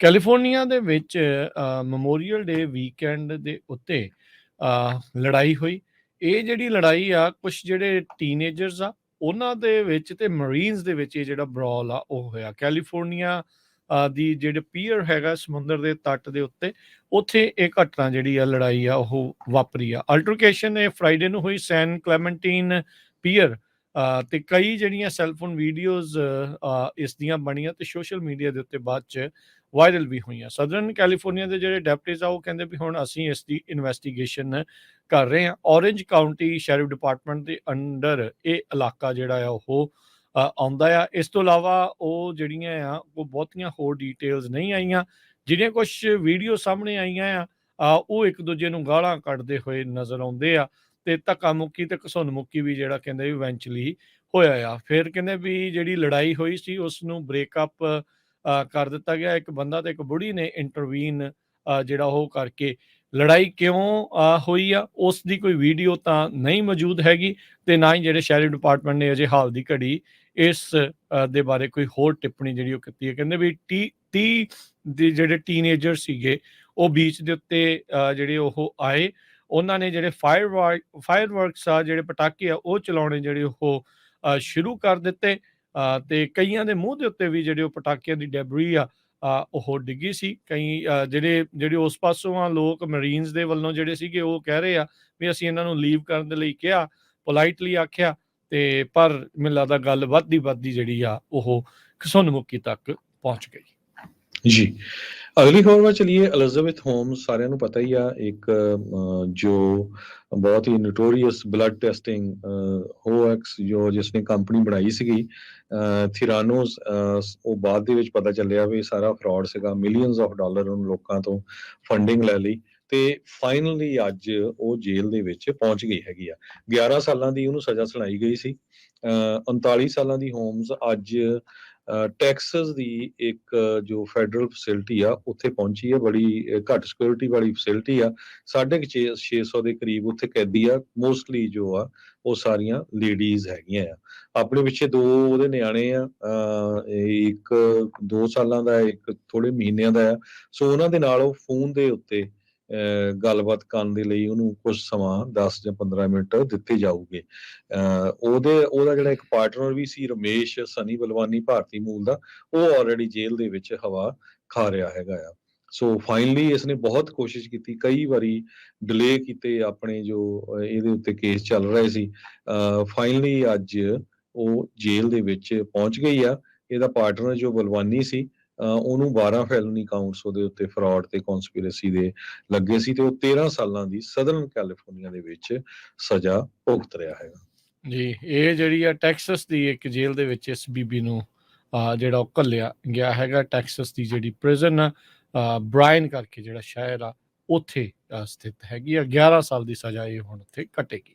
California ਦੇ ਵਿੱਚ memorial ਡੇ weekend ਦੇ ਉੱਤੇ ਲੜਾਈ ਹੋਈ। ਇਹ ਜਿਹੜੀ ਲੜਾਈ ਆ ਕੁਛ ਜਿਹੜੇ ਟੀਨੇਜਰਸ ਆ ਉਹਨਾਂ ਦੇ ਵਿੱਚ ਤੇ ਮਰੀਨਸ ਦੇ ਵਿੱਚ ਇਹ ਜਿਹੜਾ ਬਰੌਲ ਆ ਉਹ ਹੋਇਆ। ਕੈਲੀਫੋਰਨੀਆ ਦੀ ਜਿਹੜੇ ਪੀਅਰ ਹੈਗਾ ਸਮੁੰਦਰ ਦੇ ਤੱਟ ਦੇ ਉੱਤੇ, ਉੱਥੇ ਇਹ ਘਟਨਾ ਜਿਹੜੀ ਆ ਲੜਾਈ ਆ ਉਹ ਵਾਪਰੀ ਆ। ਅਲਟਰਕੇਸ਼ਨ ਇਹ ਫਰਾਈਡੇ ਨੂੰ ਹੋਈ ਸੈਨ ਕਲੈਮੈਂਟੀਨ ਪੀਅਰ ਤੇ ਕਈ ਜਿਹੜੀਆਂ ਸੈਲਫੋਨ ਵੀਡੀਓਜ਼ ਇਸ ਦੀਆਂ ਬਣੀਆਂ ਤੇ ਸੋਸ਼ਲ ਮੀਡੀਆ ਦੇ ਉੱਤੇ ਬਾਅਦ 'ਚ ਵਾਇਰਲ ਵੀ ਹੋਈਆਂ। ਸਦਰਨ ਕੈਲੀਫੋਰਨੀਆ ਦੇ ਜਿਹੜੇ ਡੈਪਟੀਜ਼ ਆ ਉਹ ਕਹਿੰਦੇ ਵੀ ਹੁਣ ਅਸੀਂ ਇਸ ਦੀ ਇਨਵੈਸਟੀਗੇਸ਼ਨ ਕਰ ਰਹੇ ਹਾਂ। ਔਰੇਂਜ ਕਾਊਂਟੀ ਸ਼ੈਰਿਫ ਡਿਪਾਰਟਮੈਂਟ ਦੇ ਅੰਡਰ ਇਹ ਇਲਾਕਾ ਜਿਹੜਾ ਆ ਉਹ ਆਉਂਦਾ ਆ। ਇਸ ਤੋਂ ਇਲਾਵਾ ਉਹ ਜਿਹੜੀਆਂ ਆ ਉਹ ਬਹੁਤੀਆਂ ਹੋਰ ਡਿਟੇਲਸ ਨਹੀਂ ਆਈਆਂ। ਜਿਹੜੀਆਂ ਕੁਛ ਵੀਡੀਓ ਸਾਹਮਣੇ ਆਈਆਂ ਆ ਉਹ ਇੱਕ ਦੂਜੇ ਨੂੰ ਗਾਲਾਂ ਕੱਢਦੇ ਹੋਏ ਨਜ਼ਰ ਆਉਂਦੇ ਆ ਤੇ ਧੱਕਾ ਮੁੱਕੀ ਤੇ ਘਸੁੰਨ ਮੁੱਕੀ ਵੀ ਜਿਹੜਾ ਕਹਿੰਦੇ ਵੀ ਇਵੈਂਚੁਅਲੀ ਹੋਇਆ ਆ। ਫਿਰ ਕਹਿੰਦੇ ਵੀ ਜਿਹੜੀ ਲੜਾਈ ਹੋਈ ਸੀ ਉਸ ਨੂੰ ਬ੍ਰੇਕਅਪ ਕਰ ਦਿੱਤਾ ਗਿਆ। ਇੱਕ ਬੰਦਾ ਤੇ ਇੱਕ ਬੁੜੀ ਨੇ ਇੰਟਰਵੀਨ ਜਿਹੜਾ ਉਹ ਕਰਕੇ ਲੜਾਈ ਕਿਉਂ ਹੋਈ ਆ ਉਸ ਦੀ ਕੋਈ ਵੀਡੀਓ ਤਾਂ ਨਹੀਂ ਮੌਜੂਦ ਹੈਗੀ ਤੇ ਨਾ ਹੀ ਜਿਹੜੇ ਸ਼ਹਿਰੀ ਡਿਪਾਰਟਮੈਂਟ ਨੇ ਅਜੇ ਹਾਲ ਦੀ ਘੜੀ ਇਸ ਦੇ ਬਾਰੇ ਕੋਈ ਹੋਰ ਟਿੱਪਣੀ ਜਿਹੜੀ ਉਹ ਕੀਤੀ ਹੈ। ਕਹਿੰਦੇ ਵੀ 30 ਦੇ ਜਿਹੜੇ ਟੀਨੇਜਰ ਸੀਗੇ ਉਹ ਬੀਚ ਦੇ ਉੱਤੇ ਜਿਹੜੇ ਉਹ ਆਏ। ਉਹਨਾਂ ਨੇ ਜਿਹੜੇ ਫਾਇਰਵਰਕਸ ਆ ਜਿਹੜੇ ਪਟਾਕੇ ਆ ਉਹ ਚਲਾਉਣੇ ਜਿਹੜੇ ਉਹ ਸ਼ੁਰੂ ਕਰ ਦਿੱਤੇ ਤੇ ਕਈਆਂ ਦੇ ਮੂੰਹ ਦੇ ਉੱਤੇ ਵੀ ਜਿਹੜੇ ਉਹ ਪਟਾਕਿਆਂ ਦੀ ਡੈਬਰੀ ਆ ਉਹ ਡਿੱਗੀ ਸੀ। ਕਈ ਜਿਹੜੇ ਉਸ ਪਾਸੋਂ ਆ ਲੋਕ ਮਰੀਨਸ ਦੇ ਵੱਲੋਂ ਜਿਹੜੇ ਸੀਗੇ ਉਹ ਕਹਿ ਰਹੇ ਆ ਵੀ ਅਸੀਂ ਇਹਨਾਂ ਨੂੰ ਲੀਵ ਕਰਨ ਦੇ ਲਈ ਕਿਹਾ, ਪੋਲਾਈਟਲੀ ਆਖਿਆ ਤੇ ਪਰ ਮੈਨੂੰ ਲੱਗਦਾ ਗੱਲ ਵੱਧਦੀ ਜਿਹੜੀ ਆ ਉਹ ਘਸੁੰਨਮੁਖੀ ਤੱਕ ਪਹੁੰਚ ਗਈ। जी, अगली खबर में चलिए। एलिजाबेथ होम्स सारिਆਂ ਨੂੰ ਪਤਾ ਹੀ ਆ, ਇੱਕ ਜੋ ਬਹੁਤ ਹੀ ਨੋਟੋਰੀਅਸ ਬਲੱਡ ਟੈਸਟਿੰਗ ਹੋਐਕਸ ਜਿਸਨੇ ਕੰਪਨੀ ਬਣਾਈ ਸੀਗੀ ਥਿਰਾਨੋਸ, ਉਹ ਬਾਅਦ ਦੇ ਵਿੱਚ ਪਤਾ ਚੱਲਿਆ ਵੀ ਸਾਰਾ ਫਰਾਡ ਸੀਗਾ। ਮਿਲੀਅਨਸ ਆਫ ਡਾਲਰ ਉਹਨੂੰ ਲੋਕਾਂ ਤੋਂ ਫੰਡਿੰਗ ਲੈ ਲਈ ਤੇ ਫਾਈਨਲੀ ਅੱਜ ਉਹ ਜੇਲ੍ਹ ਦੇ ਵਿੱਚ ਪਹੁੰਚ ਗਈ ਹੈਗੀ ਆ। 11 ਸਾਲਾਂ ਦੀ ਉਹਨੂੰ ਸਜ਼ਾ ਸੁਣਾਈ ਗਈ ਸੀ। 39 ਸਾਲਾਂ ਦੀ ਹੋਮਸ ਅੱਜ ਟੈਕਸਸ ਦੀ ਇੱਕ ਜੋ ਫੈਡਰਲ ਫੈਸਿਲਿਟੀ ਆ ਉੱਥੇ ਪਹੁੰਚੀ ਆ। ਬੜੀ ਘੱਟ ਸਿਕਿਉਰਿਟੀ ਵਾਲੀ ਫੈਸਿਲਿਟੀ ਆ। 650 ਦੇ ਕਰੀਬ ਉੱਥੇ ਕੈਦੀ ਆ। ਮੋਸਟਲੀ ਜੋ ਆ ਉਹ ਸਾਰੀਆਂ ਲੇਡੀਜ਼ ਹੈਗੀਆਂ ਆ। ਆਪਣੇ ਪਿੱਛੇ 2 ਉਹਦੇ ਨਿਆਣੇ ਆ, ਇੱਕ 2 ਸਾਲਾਂ ਦਾ, ਇੱਕ ਥੋੜੇ ਮਹੀਨਿਆਂ ਦਾ ਆ। ਸੋ ਉਹਨਾਂ ਦੇ ਨਾਲ ਉਹ ਫੋਨ ਦੇ ਉੱਤੇ ਗੱਲਬਾਤ ਕਰਨ ਦੇ ਲਈ ਉਹਨੂੰ ਕੁਝ ਸਮਾਂ 10 ਜਾਂ 15 ਮਿੰਟ ਦਿੱਤੇ ਜਾਊਗੇ। ਉਹਦਾ ਜਿਹੜਾ ਇੱਕ ਪਾਰਟਨਰ ਵੀ ਸੀ ਰਮੇਸ਼ ਸਨੀ ਬਲਵਾਨੀ, ਭਾਰਤੀ ਮੂਲ ਦਾ, ਉਹ ਆਲਰੇਡੀ ਜੇਲ੍ਹ ਦੇ ਵਿੱਚ ਹਵਾ ਖਾ ਰਿਹਾ ਹੈਗਾ ਆ। ਸੋ ਫਾਈਨਲੀ ਇਸਨੇ ਬਹੁਤ ਕੋਸ਼ਿਸ਼ ਕੀਤੀ, ਕਈ ਵਾਰੀ ਡਿਲੇ ਕੀਤੇ ਆਪਣੇ ਜੋ ਇਹਦੇ ਉੱਤੇ ਕੇਸ ਚੱਲ ਰਹੇ ਸੀ। ਫਾਈਨਲੀ ਅੱਜ ਉਹ ਜੇਲ੍ਹ ਦੇ ਵਿੱਚ ਪਹੁੰਚ ਗਈ ਆ। ਇਹਦਾ ਪਾਰਟਨਰ ਜੋ ਬਲਵਾਨੀ ਸੀ ਉਹਨੂੰ 12 ਫੈਲਨੀ ਕਾਊਂਟਸ ਉਹਦੇ ਉੱਤੇ ਫਰਾਡ ਤੇ ਕਨਸਪੀਰੇਸੀ ਦੇ ਲੱਗੇ ਸੀ ਤੇ ਉਹ 13 ਸਾਲਾਂ ਦੀ ਸਦਰਨ ਕੈਲੀਫੋਰਨੀਆ ਦੇ ਵਿੱਚ ਸਜ਼ਾ ਭੁਗਤ ਰਿਹਾ ਹੈਗਾ। ਜੀ, ਇਹ ਜਿਹੜੀ ਆ ਟੈਕਸਸ ਦੀ ਇੱਕ ਜੇਲ੍ਹ ਦੇ ਵਿੱਚ ਇਸ ਬੀਬੀ ਨੂੰ ਜਿਹੜਾ ਉਹ ਘੱਲਿਆ ਗਿਆ ਹੈਗਾ। ਟੈਕਸਸ ਦੀ ਜਿਹੜੀ ਪ੍ਰਿਜ਼ਨ ਆ ਬ੍ਰਾਇਨ ਕਰਕੇ ਜਿਹੜਾ ਸ਼ਹਿਰ ਆ ਉੱਥੇ ਸਥਿਤ ਹੈਗੀ ਆ। 11 ਸਾਲ ਦੀ ਸਜ਼ਾ ਇਹ ਹੁਣ ਉੱਥੇ ਕੱਟੇਗੀ।